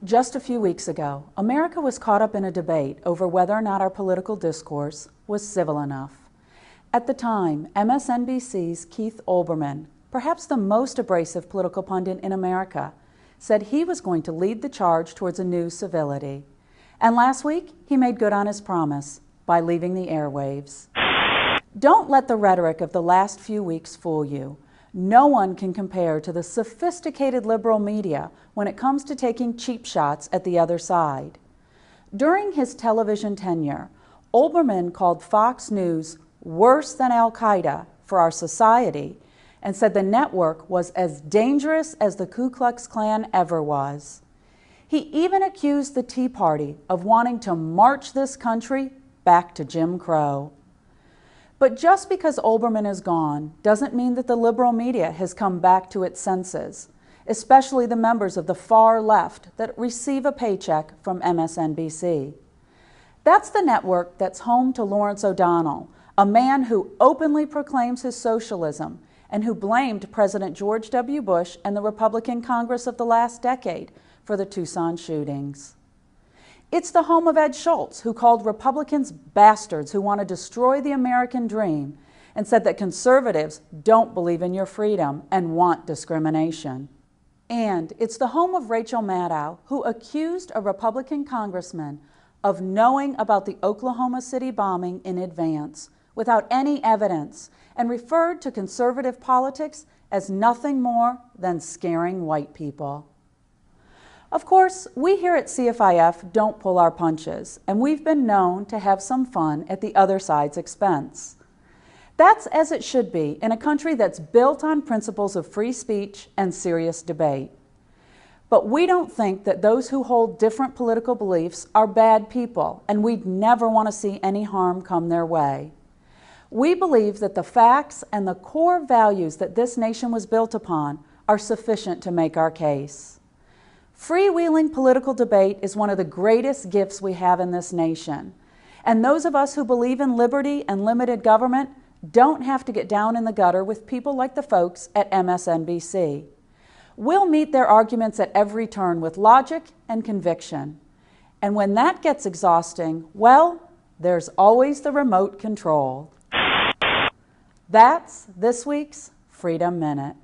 Just a few weeks ago, America was caught up in a debate over whether or not our political discourse was civil enough. At the time, MSNBC's Keith Olbermann, perhaps the most abrasive political pundit in America, said he was going to lead the charge towards a new civility. And last week, he made good on his promise by leaving the airwaves. Don't let the rhetoric of the last few weeks fool you. No one can compare to the sophisticated liberal media when it comes to taking cheap shots at the other side. During his television tenure, Olbermann called Fox News worse than Al-Qaeda for our society and said the network was as dangerous as the Ku Klux Klan ever was. He even accused the Tea Party of wanting to march this country back to Jim Crow. But just because Olbermann is gone doesn't mean that the liberal media has come back to its senses, especially the members of the far left that receive a paycheck from MSNBC. That's the network that's home to Lawrence O'Donnell, a man who openly proclaims his socialism and who blamed President George W. Bush and the Republican Congress of the last decade for the Tucson shootings. It's the home of Ed Schultz, who called Republicans bastards who want to destroy the American dream and said that conservatives don't believe in your freedom and want discrimination. And it's the home of Rachel Maddow, who accused a Republican congressman of knowing about the Oklahoma City bombing in advance without any evidence and referred to conservative politics as nothing more than scaring white people. Of course, we here at CFIF don't pull our punches, and we've been known to have some fun at the other side's expense. That's as it should be in a country that's built on principles of free speech and serious debate. But we don't think that those who hold different political beliefs are bad people, and we'd never want to see any harm come their way. We believe that the facts and the core values that this nation was built upon are sufficient to make our case. Freewheeling political debate is one of the greatest gifts we have in this nation. And those of us who believe in liberty and limited government don't have to get down in the gutter with people like the folks at MSNBC. We'll meet their arguments at every turn with logic and conviction. And when that gets exhausting, well, there's always the remote control. That's this week's Freedom Minute.